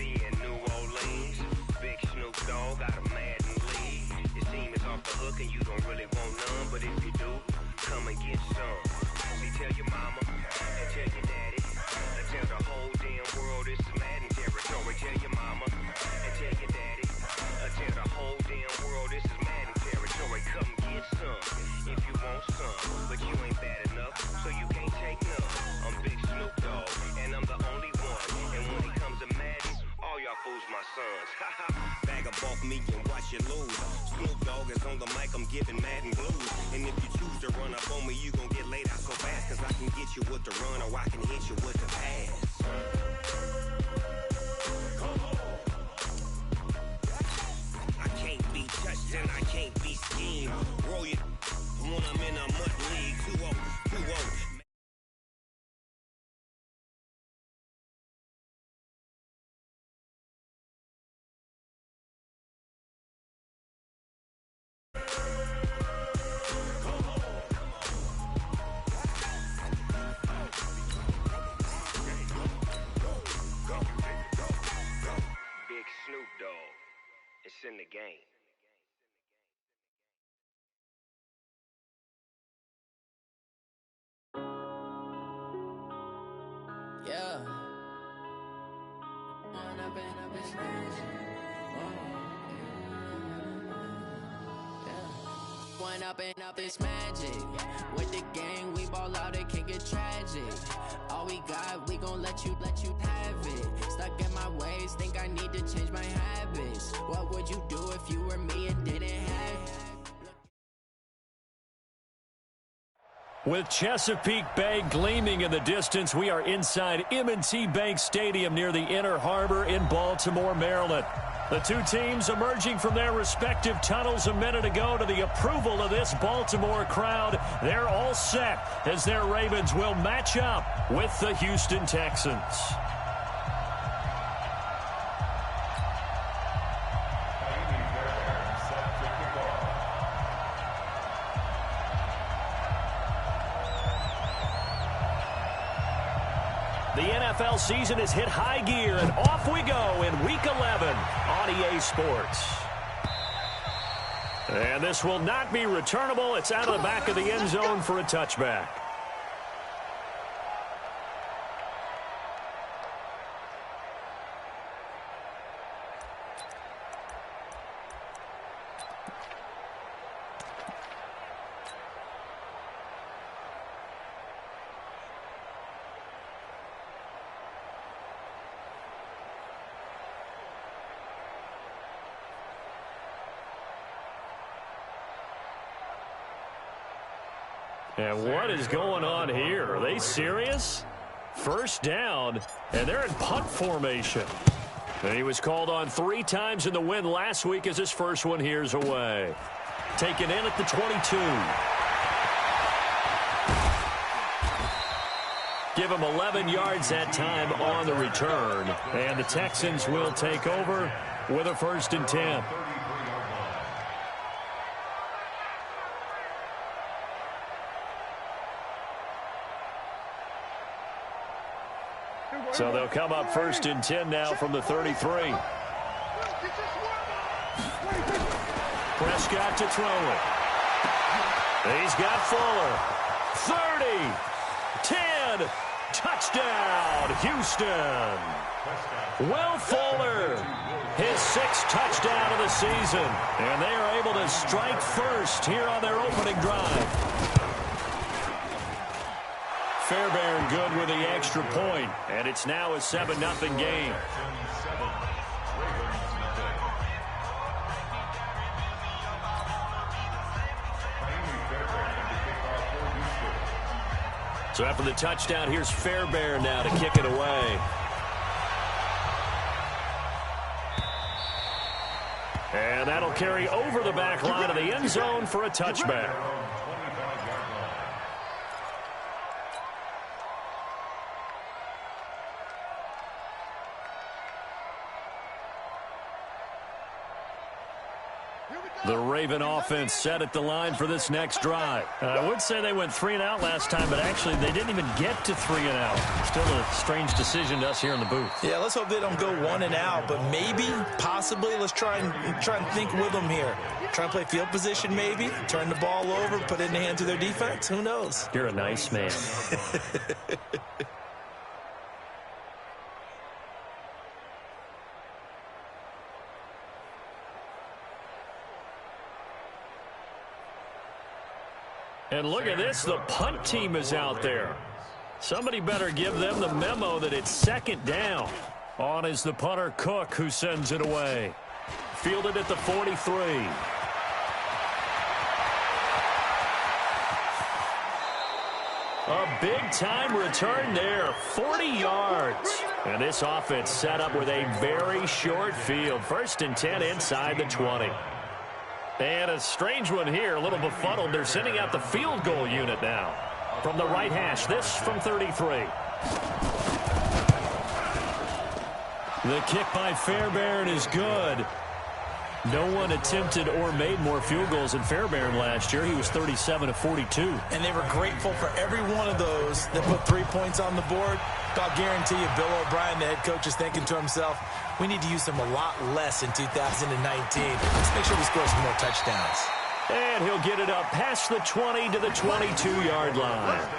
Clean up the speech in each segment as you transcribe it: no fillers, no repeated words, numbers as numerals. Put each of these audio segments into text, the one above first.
be in New Orleans. Big Snoop Dogg got a Madden league. Your team is off the hook and you don't really want none, but if you do, come and get some. See, tell your mama and tell your daddy and tell the whole damn world this is Madden territory. Tell your mama and tell your daddy and tell the whole damn world this is Madden territory. Come get some if you want some, but you ain't bad enough, so you can't take none. I'm Big Snoop Dogg, and I'm the only one. And when it comes to Madden, all y'all fools my sons. Bag up off me and watch you lose. Snoop Dogg is on the mic, I'm giving Madden blues. And if you choose to run up on me, you gon' get laid out so fast. Cause I can get you with the run or I can hit you with the pass. I can't be touched and I can't be schemed. Roll you when I'm in a mud league. 2-0, 2-0. Big Snoop Dogg. It's in the game. Yeah. One up and up, it's magic. With the gang, we ball out, it can get tragic. All we got, we gon' let you have it. Stuck in my ways, think I need to change my habits. What would you do if you were me and didn't have it? With Chesapeake Bay gleaming in the distance, we are inside M&T Bank Stadium near the Inner Harbor in Baltimore, Maryland. The two teams emerging from their respective tunnels a minute ago to the approval of this Baltimore crowd. They're all set as their Ravens will match up with the Houston Texans. The NFL season has hit high gear, and off we go in Week 11 on EA Sports. And this will not be returnable. It's out of the back of the end zone for a touchback. And what is going on here? Are they serious? First down, and they're in punt formation. And he was called on 3 times in the win last week as his first one here's away. Taken in at the 22. Give him 11 yards that time on the return. And the Texans will take over with a 1st and 10. So they'll come up 1st and 10 now from the 33. Prescott to throw it. He's got Fuller. 30, 10, touchdown, Houston. Will Fuller, his 6th touchdown of the season. And they are able to strike first here on their opening drive. Fairbairn good with the extra point, and it's now a 7-0 game. So after the touchdown, here's Fairbairn now to kick it away. And that'll carry over the back line of the end zone for a touchback. Here we The Raven offense set at the line for this next drive. I would say they went 3 and out last time, but actually they didn't even get to 3 and out. Still a strange decision to us here in the booth. Yeah, let's hope they don't go 1 and out, but maybe, possibly, let's try and think with them here. Try and play field position maybe, turn the ball over, put it in the hands of their defense. Who knows? You're a nice man. And look at this, the punt team is out there. Somebody better give them the memo that it's second down. On is the punter, Cook, who sends it away. Fielded at the 43. A big-time return there, 40 yards. And this offense set up with a very short field. 1st and 10 inside the 20. And a strange one here, a little befuddled. They're sending out the field goal unit now. From the right hash, this from 33. The kick by Fairbairn is good. No one attempted or made more field goals than Fairbairn last year. He was 37 of 42. And they were grateful for every one of those that put 3 points on the board. I'll guarantee you Bill O'Brien, the head coach, is thinking to himself, we need to use him a lot less in 2019. Let's make sure we score some more touchdowns. And he'll get it up past the 20 to the 22-yard line.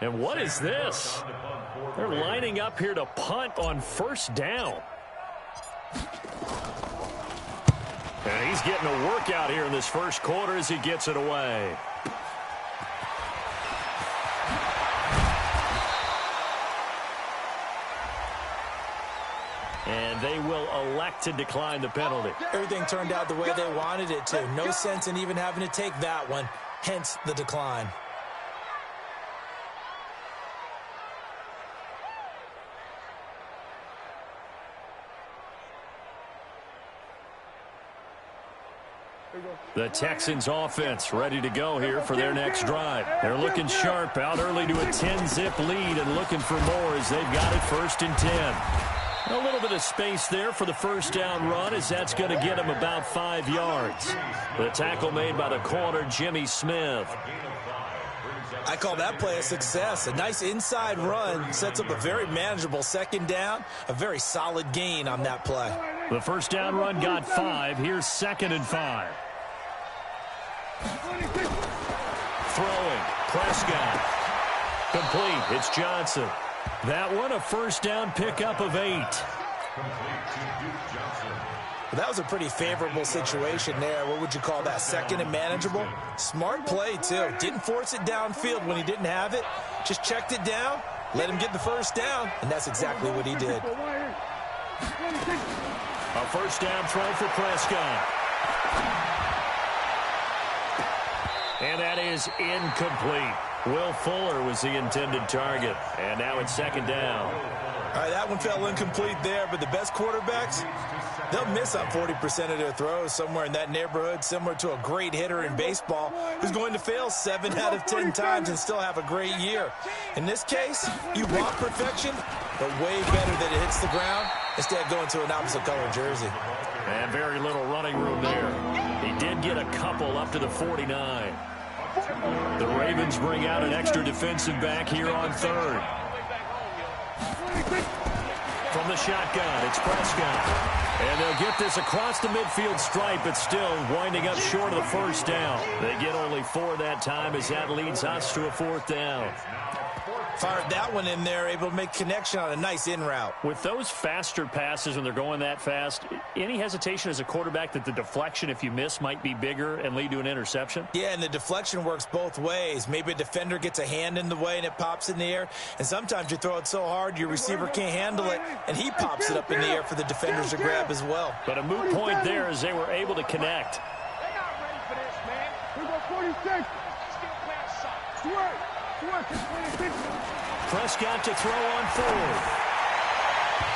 And what is this? They're lining up here to punt on 1st down. And he's getting a workout here in this 1st quarter as he gets it away. And they will elect to decline the penalty. Everything turned out the way they wanted it to. No sense in even having to take that one, hence the decline. The Texans offense ready to go here for their next drive. They're looking sharp, out early to a 10-zip lead and looking for more as they've got it 1st and 10. A little bit of space there for the 1st down run as that's going to get him about 5 yards. The tackle made by the corner, Jimmy Smith. I call that play a success. A nice inside run sets up a very manageable 2nd down. A very solid gain on that play. The 1st down run got 5. Here's 2nd and 5. Throwing, Prescott. Complete, it's Johnson. That one a 1st down pickup of 8. That was a pretty favorable situation there. What would you call that? 2nd and manageable? Smart play, too. Didn't force it downfield when he didn't have it. Just checked it down, let him get the 1st down, and that's exactly what he did. A 1st down throw for Prescott. And that is incomplete. Will Fuller was the intended target. And now it's 2nd down. All right, that one fell incomplete there, but the best quarterbacks, they'll miss on 40% of their throws, somewhere in that neighborhood, similar to a great hitter in baseball who's going to fail 7 out of 10 times and still have a great year. In this case, you want perfection, but way better that it hits the ground instead of going to an opposite color jersey. And very little running room there. He did get a couple up to the 49. The Ravens bring out an extra defensive back here on 3rd. From the shotgun, it's Prescott. And they'll get this across the midfield stripe, but still winding up short of the 1st down. They get only 4 that time as that leads us to a 4th down. Fired that one in there, able to make connection on a nice in route. With those faster passes when they're going that fast, any hesitation as a quarterback that the deflection, if you miss, might be bigger and lead to an interception? Yeah, and the deflection works both ways. Maybe a defender gets a hand in the way and it pops in the air, and sometimes you throw it so hard your receiver can't handle it, and he pops it up in the air for the defenders to grab as well. But a moot point there as they were able to connect. They're not ready for this, man. We go 46. Still playing soft. Prescott to throw on fourth.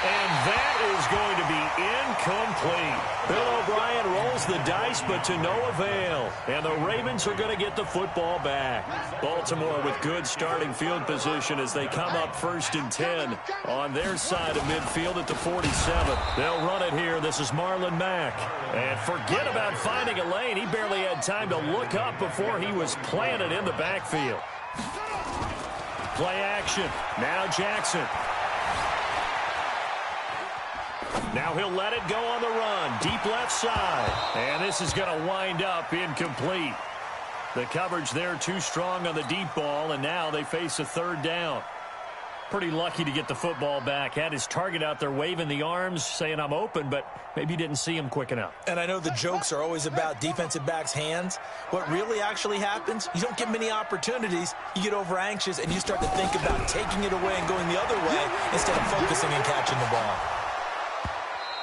And that is going to be incomplete. Bill O'Brien rolls the dice, but to no avail. And the Ravens are going to get the football back. Baltimore with good starting field position as they come up 1st and 10 on their side of midfield at the 47. They'll run it here. This is Marlon Mack. And forget about finding a lane. He barely had time to look up before he was planted in the backfield. Play action. Now Jackson. Now he'll let it go on the run. Deep left side. And this is going to wind up incomplete. The coverage there too strong on the deep ball, and now they face a 3rd down. Pretty lucky to get the football back. Had his target out there waving the arms, saying I'm open, but maybe didn't see him quick enough. And I know the jokes are always about defensive backs' hands. What really actually happens, you don't get many opportunities. You get over anxious, and you start to think about taking it away and going the other way instead of focusing and catching the ball.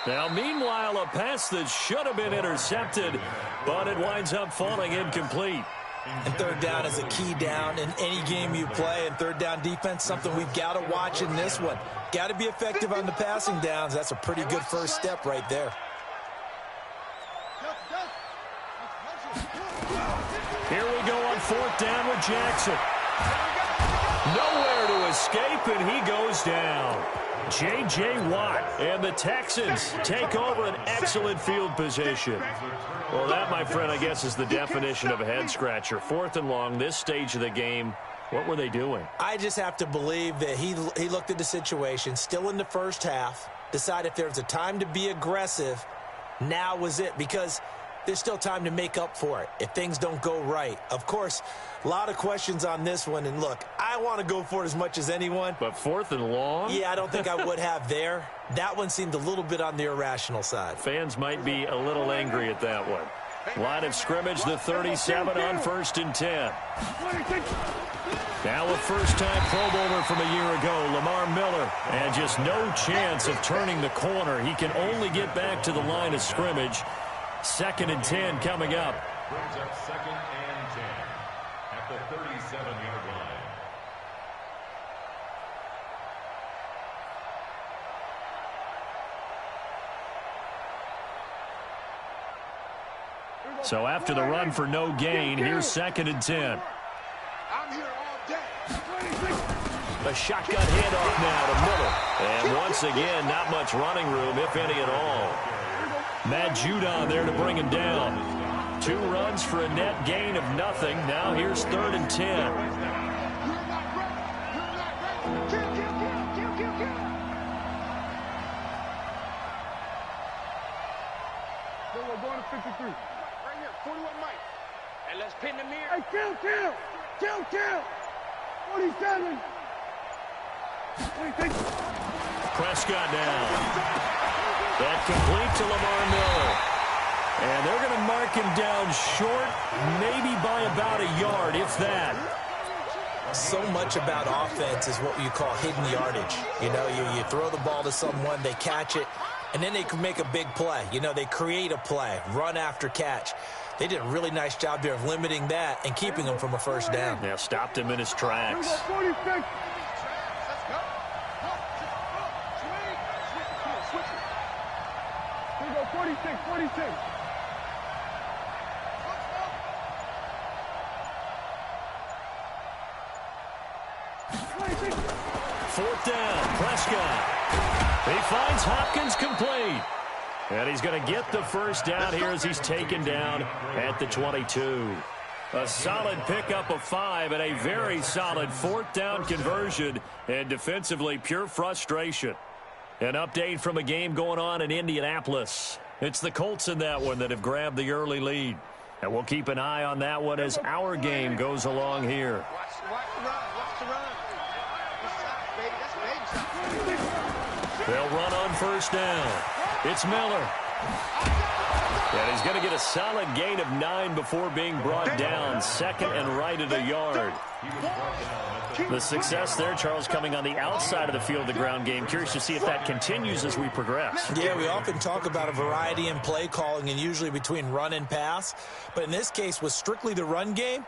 Now, meanwhile, a pass that should have been intercepted, but it winds up falling incomplete. And 3rd down is a key down in any game you play, and 3rd down defense, something we've got to watch in this one. Got to be effective on the passing downs. That's a pretty good first step right there. Here we go on 4th down with Jackson. Nowhere to escape, and he goes down. J.J. Watt and the Texans take over an excellent field position. Well, that, my friend, I guess is the definition of a head-scratcher. 4th and long, this stage of the game. What were they doing? I just have to believe that he looked at the situation, still in the first half, decided if there was a time to be aggressive, now was it, because there's still time to make up for it if things don't go right. Of course, a lot of questions on this one, and look, I want to go for it as much as anyone. But 4th and long? Yeah, I don't think I would have there. That one seemed a little bit on the irrational side. Fans might be a little angry at that one. Line of scrimmage, the 37 on 1st and 10. Now a first-time Pro Bowler from a year ago, Lamar Miller. And just no chance of turning the corner. He can only get back to the line of scrimmage. 2nd and 10 coming up. Brings up 2nd and 10 at the 37-yard line. So after the run for no gain, here's 2nd and 10. I'm here all day. A shotgun handoff now to Miller. And once again, not much running room, if any at all. Matt Judon there to bring him down. 2 runs for a net gain of nothing. Now here's 3rd and 10. We're going to 53. Right here, 41 Mike. And let's pin the mirror. Hey, kill. 47. 26. Prescott down. That complete to Lamar Miller. And they're going to mark him down short, maybe by about a yard, if that. So much about offense is what you call hidden yardage. You know, you throw the ball to someone, they catch it, and then they can make a big play. You know, they create a play, run after catch. They did a really nice job there of limiting that and keeping him from a first down. Yeah, stopped him in his tracks. 46. Here we go, 46. 4th down, Prescott. He finds Hopkins complete. And he's going to get the first down here as he's taken down at the 22. A solid pickup of 5 and a very solid 4th down conversion. And defensively, pure frustration. An update from a game going on in Indianapolis. It's the Colts in that one that have grabbed the early lead. And we'll keep an eye on that one as our game goes along here. Watch the run. They'll run on first down. It's Miller. And he's going to get a solid gain of 9 before being brought down. Second and right at a yard. The success there, Charles, coming on the outside of the field, the ground game. Curious to see if that continues as we progress. Yeah, we often talk about a variety in play calling and usually between run and pass. But in this case, with strictly the run game,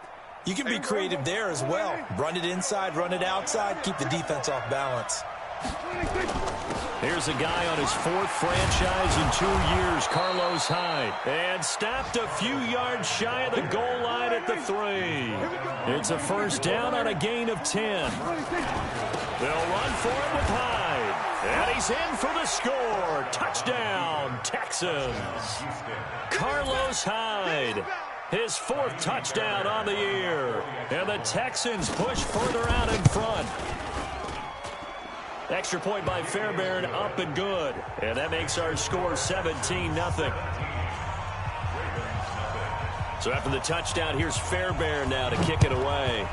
you can be creative there as well. Run it inside, run it outside, keep the defense off balance. Here's a guy on his 4th franchise in 2 years, Carlos Hyde. And stopped a few yards shy of the goal line at the 3. It's a first down on a gain of 10. They'll run for it with Hyde. And he's in for the score. Touchdown, Texans. Carlos Hyde. His 4th touchdown on the year. And the Texans push further out in front. Extra point by Fairbairn, up and good. And that makes our score 17-0. So after the touchdown, here's Fairbairn now to kick it away.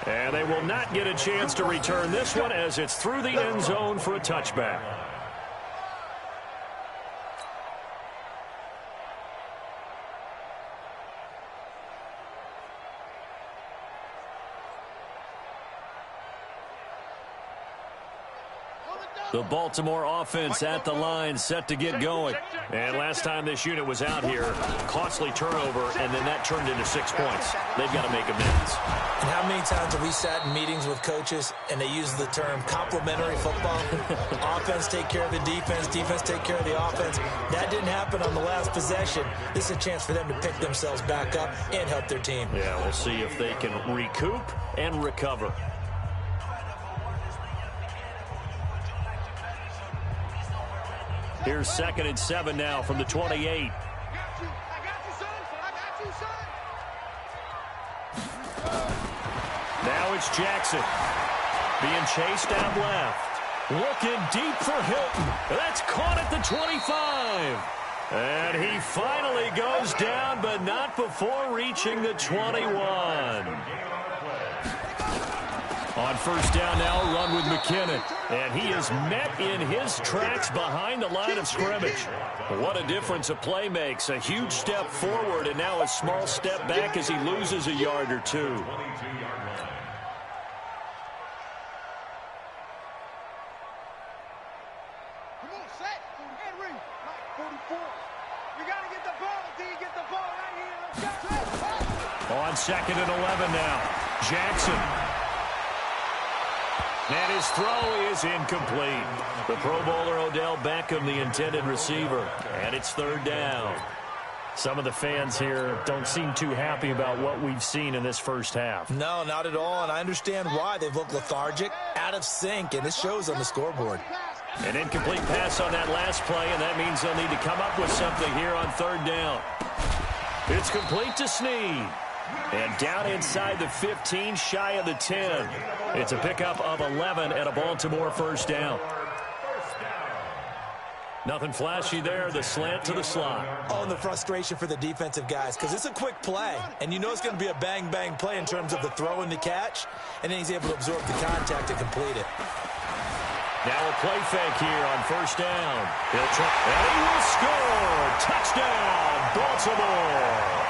And they will not get a chance to return this one as it's through the end zone for a touchback. The Baltimore offense at the line, set to get going. And last time this unit was out here, costly turnover, and then that turned into 6 points. They've got to make amends. And how many times have we sat in meetings with coaches and they use the term complementary football? Offense take care of the defense, defense take care of the offense. That didn't happen on the last possession. This is a chance for them to pick themselves back up and help their team. Yeah, we'll see if they can recoup and recover. Here's 2nd and 7 now from the 28. I got you, son. I got you, son. Now it's Jackson. Being chased out left. Looking deep for Hilton. That's caught at the 25. And he finally goes down, but not before reaching the 21. On first down now, run with McKinnon. And he is met in his tracks behind the line of scrimmage. What a difference a play makes. A huge step forward and now a small step back as he loses a yard or two. Come on, set. Henry. Mike, 44. We got to get the ball. D, get the ball right here. Let's go. On 2nd and 11 now. Jackson. And his throw is incomplete. The Pro Bowler Odell Beckham, the intended receiver. And it's 3rd down. Some of the fans here don't seem too happy about what we've seen in this first half. No, not at all, and I understand why. They've looked lethargic, out of sync, and it shows on the scoreboard. An incomplete pass on that last play, and that means they'll need to come up with something here on 3rd down. It's complete to Snead. And down inside the 15, shy of the 10. It's a pickup of 11 and a Baltimore first down. Nothing flashy there, the slant to the slot. Oh, and the frustration for the defensive guys, because it's a quick play, and you know it's going to be a bang-bang play in terms of the throw and the catch, and then he's able to absorb the contact and complete it. Now a play fake here on first down. He'll try, and he will score! Touchdown, Baltimore!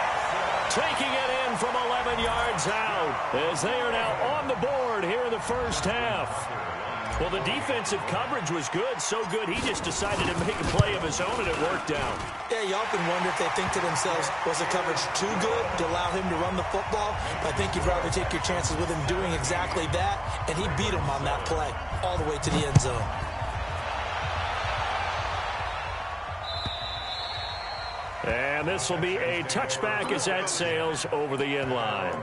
Taking it in from 11 yards out as they are now on the board here in the first half. Well, the defensive coverage was good, so good he just decided to make a play of his own, and it worked out. Yeah, you often wonder if they think to themselves, was the coverage too good to allow him to run the football? I think you'd rather take your chances with him doing exactly that, and he beat him on that play all the way to the end zone. And this will be a touchback as that sails over the end line.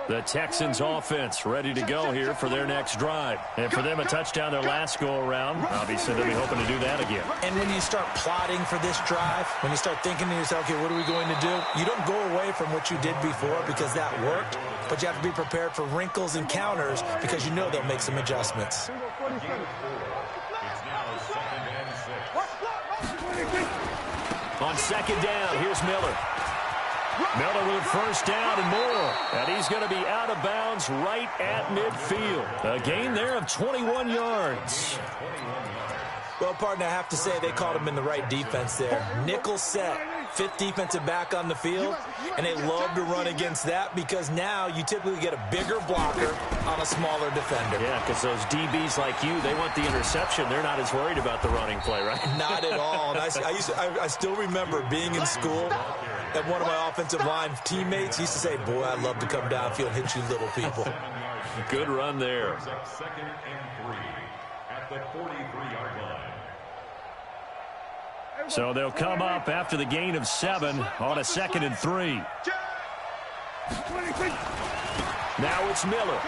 The Texans offense ready to go here for their next drive. And for them, a touchdown their last go-around. Obviously, they'll be hoping to do that again. And when you start plotting for this drive, when you start thinking to yourself, okay, what are we going to do? You don't go away from what you did before because that worked, but you have to be prepared for wrinkles and counters because you know they'll make some adjustments. It's now 2nd and 6. On second down, here's Miller. Miller with a first down and more. And he's going to be out of bounds right at midfield. A gain there of 21 yards. Well, partner, I have to say they called him in the right defense there. Nickel set, fifth defensive back on the field, and they love to run against that because now you typically get a bigger blocker on a smaller defender. Yeah, because those DBs like you, they want the interception. They're not as worried about the running play, right? Not at all. And I still remember being in school, and one of my offensive line teammates used to say, boy, I'd love to come downfield and hit you little people. Good run there. Second and 3 at the 43-yard line. So they'll come up after the gain of 7 on a 2nd and 3. Now it's Miller.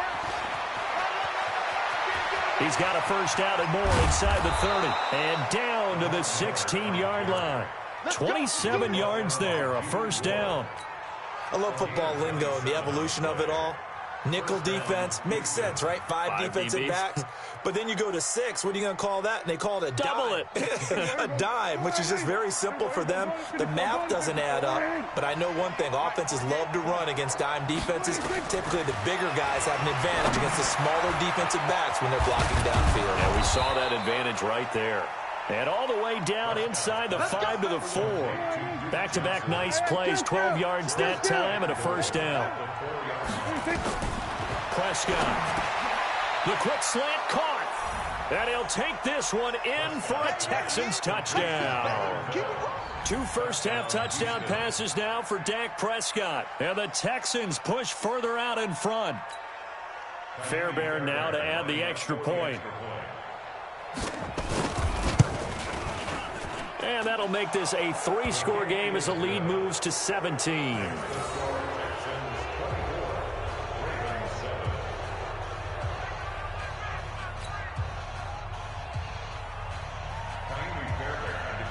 He's got a first down and more inside the 30. And down to the 16-yard line. 27 yards there, a first down. I love football lingo and the evolution of it all. Nickel defense makes sense, right? Five defensive DBs. backs. But then you go to 6. What are you going to call that? And they call it a Double dime. A dime, which is just very simple for them. The math doesn't add up. But I know one thing. Offenses love to run against dime defenses. Typically, the bigger guys have an advantage against the smaller defensive backs when they're blocking downfield. Yeah, we saw that advantage right there. And all the way down inside the 5 to the 4. Back-to-back nice plays. 12 yards that time and a first down. Prescott. The quick slant caught. And he'll take this one in for a Texans touchdown. 2 first-half touchdown passes now for Dak Prescott. And the Texans push further out in front. Fairbairn now to add the extra point. And that'll make this a 3-score game as the lead moves to 17.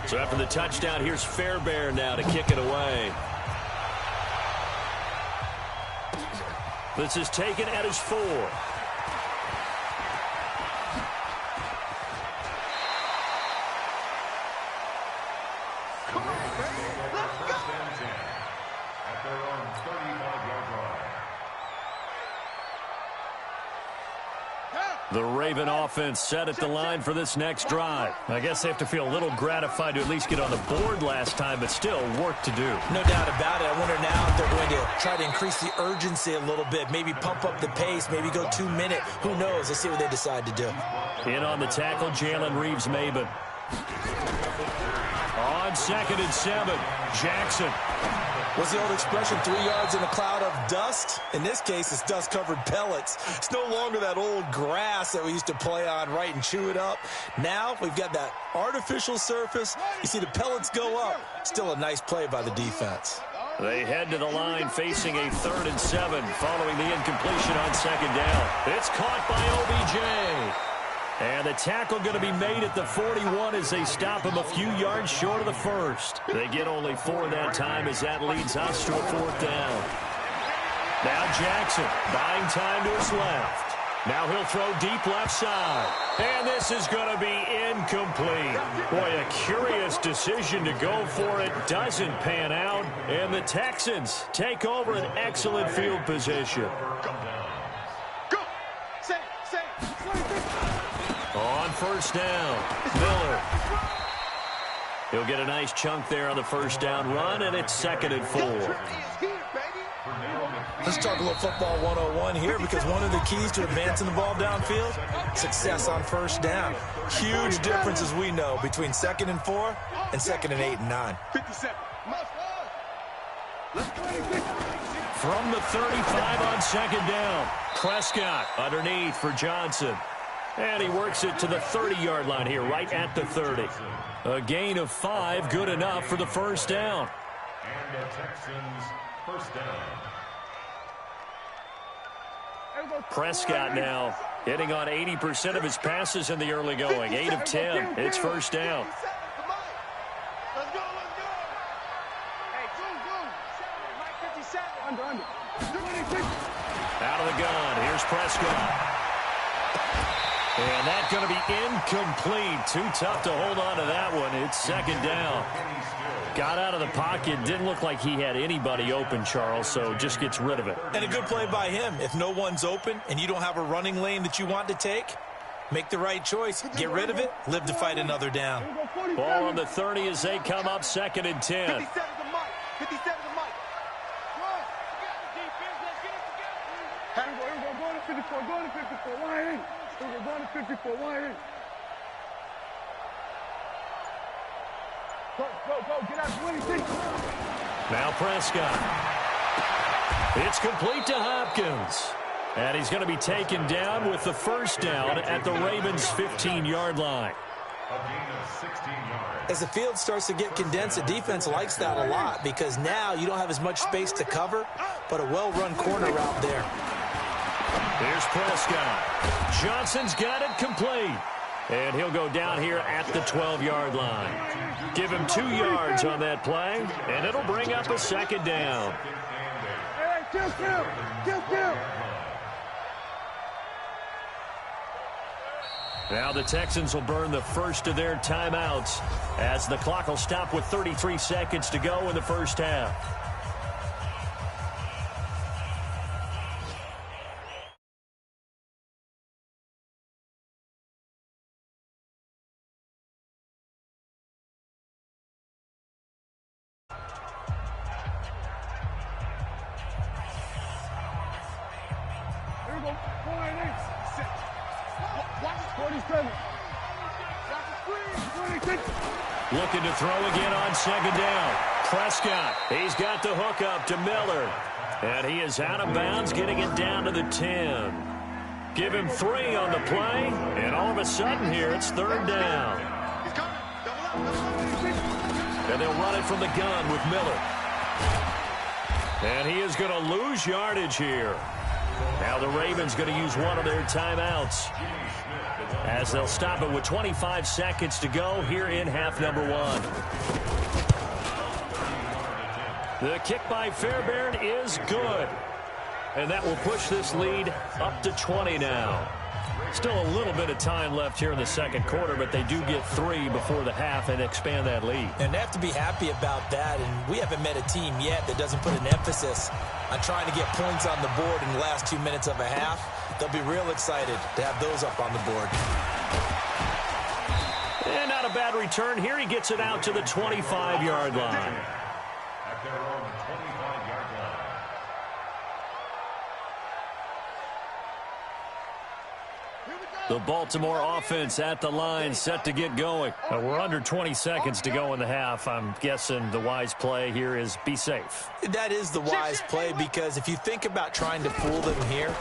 So after the touchdown, here's Fairbairn now to kick it away. This is taken at his 4. The Raven offense set at the line for this next drive. I guess they have to feel a little gratified to at least get on the board last time, but still work to do. No doubt about it. I wonder now if they're going to try to increase the urgency a little bit, maybe pump up the pace, maybe go 2-minute. Who knows? Let's see what they decide to do. In on the tackle, Jalen Reeves-Maben. On 2nd and 7, Jackson. What's the old expression, 3 yards in a cloud of dust? In this case, it's dust-covered pellets. It's no longer that old grass that we used to play on, right, and chew it up. Now we've got that artificial surface. You see the pellets go up. Still a nice play by the defense. They head to the line facing a 3rd and 7 following the incompletion on 2nd down. It's caught by OBJ. And the tackle going to be made at the 41 as they stop him a few yards short of the first. They get only 4 that time as that leads us to a 4th down. Now Jackson buying time to his left. Now he'll throw deep left side. And this is going to be incomplete. Boy, a curious decision to go for it. Doesn't pan out. And the Texans take over an excellent field position. On 1st down, Miller. He'll get a nice chunk there on the 1st down run, and it's 2nd and 4. Let's talk a little football 101 here, because one of the keys to advancing the ball downfield, success on 1st down. Huge difference, as we know, between 2nd and 4 and 2nd and 8 and 9. From the 35 on 2nd down, Prescott underneath for Johnson. And he works it to the 30-yard line here, right at the 30. A gain of 5, good enough for the 1st down. And the Texans' 1st down. Prescott now hitting on 80% of his passes in the early going. 8 of 10. It's 1st down. Let's go. Hey, go. Under. Out of the gun. Here's Prescott. And that's going to be incomplete. Too tough to hold on to that one. It's 2nd down. Got out of the pocket. Didn't look like he had anybody open, Charles, so just gets rid of it. And a good play by him. If no one's open and you don't have a running lane that you want to take, make the right choice. Get rid of it. Live to fight another down. Ball on the 30 as they come up 2nd and 10. 57 to Mike. 57 to Mike. Run. Here we go. Go to 54. Go to 54. Why ain't? Here we go. Go to 54. Why ain't? Go. Get out 26. Now Prescott. It's complete to Hopkins. And he's going to be taken down with the first down at the Ravens' 15-yard line. A gain of 16 yards. As the field starts to get condensed, the defense likes that a lot because now you don't have as much space to cover, but a well-run corner route there. Here's Prescott. Johnson's got it complete. And he'll go down here at the 12-yard line. Give him 2 yards on that play, and it'll bring up a 2nd down. Hey, kill. Now the Texans will burn the first of their timeouts as the clock will stop with 33 seconds to go in the first half. Here we go. 4-8. 47. Looking to throw again on 2nd down. Prescott, he's got the hook up to Miller. And he is out of bounds, getting it down to the 10. Give him 3 on the play, and all of a sudden here it's 3rd down. And they'll run it from the gun with Miller. And he is going to lose yardage here. Now the Ravens going to use one of their timeouts as they'll stop it with 25 seconds to go here in half number 1. The kick by Fairbairn is good. And that will push this lead up to 20 now. Still a little bit of time left here in the second quarter, but they do get 3 before the half and expand that lead. And they have to be happy about that, and we haven't met a team yet that doesn't put an emphasis on trying to get points on the board in the last 2 minutes of a half. They'll be real excited to have those up on the board. And not a bad return here. He gets it out to the 25-yard line. At their own 25-yard line. The Baltimore offense at the line, set to get going. We're under 20 seconds to go in the half. I'm guessing the wise play here is be safe. That is the wise play, because if you think about trying to fool them here,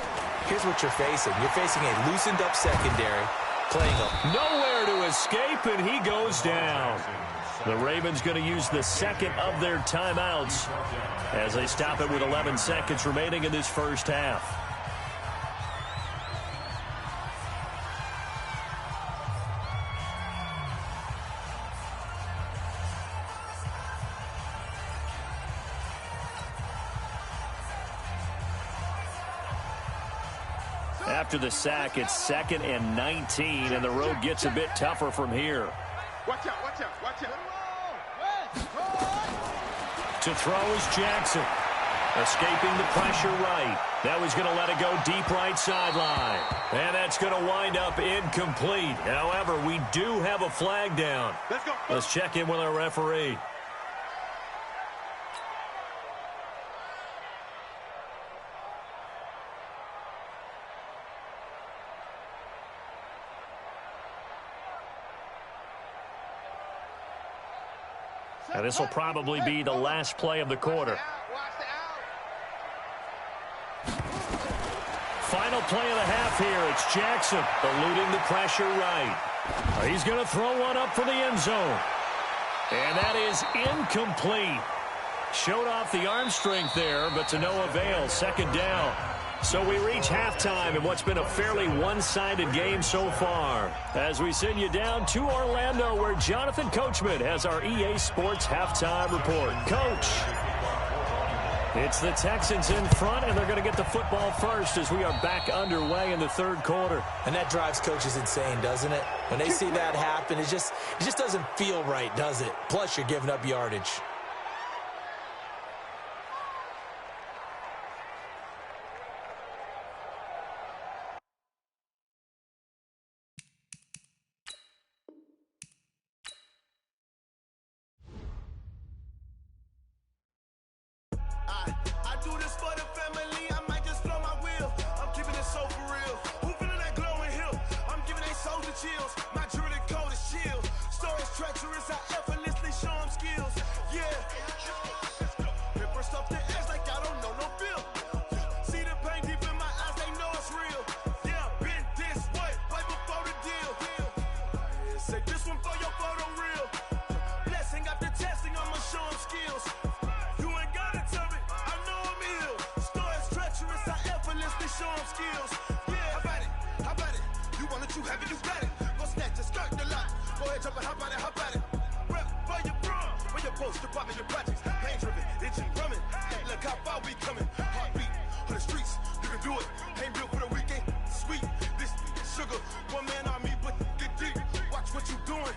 here's what you're facing. You're facing a loosened up secondary, playing a nowhere to escape, and he goes down. The Ravens going to use the second of their timeouts as they stop it with 11 seconds remaining in this first half. After the sack, it's 2nd and 19, and the road gets a bit tougher from here. Watch out. To throw is Jackson. Escaping the pressure right. That was going to let it go deep right sideline. And that's going to wind up incomplete. However, we do have a flag down. Let's go. Let's check in with our referee. Now, this will probably be the last play of the quarter. Final play of the half here. It's Jackson eluding the pressure right. He's going to throw one up for the end zone. And that is incomplete. Showed off the arm strength there, but to no avail. 2nd down. So we reach halftime in what's been a fairly one-sided game so far, as we send you down to Orlando, where Jonathan Coachman has our EA Sports halftime report. Coach. It's the Texans in front, and they're going to get the football first as we are back underway in the third quarter. And that drives coaches insane, doesn't it? When they see that happen, it just doesn't feel right, does it? Plus, you're giving up yardage. I do this for the family, I might just blow my wheel. I'm keeping it so for real. Who feeling that glowing hill? I'm giving they souls the chills. My jewelry code is chill. Stories treacherous, I effortlessly show them skills. Yeah. Paper stuff the edge like I don't know no feel. See the pain deep in my eyes, they know it's real. Yeah, been this way, right before the deal. Say this one for your photo real. Blessing after testing, I'ma show them skills. You ain't gotta tell me, I know I'm ill. Stories treacherous, I effortlessly show them skills. Yeah, how about it? How about it? You want it, you have it, you got it. Go snatch it, skirt the lot. Go ahead, jump it, how about it, how about it? Rep for your bro, for your poster, popping your projects. Pain driven, itching, drumming. Look how far we coming. Heartbeat on the streets, you can do it. Ain't built for the weekend, sweet. This sugar, one man army, but get deep. Watch what you doing.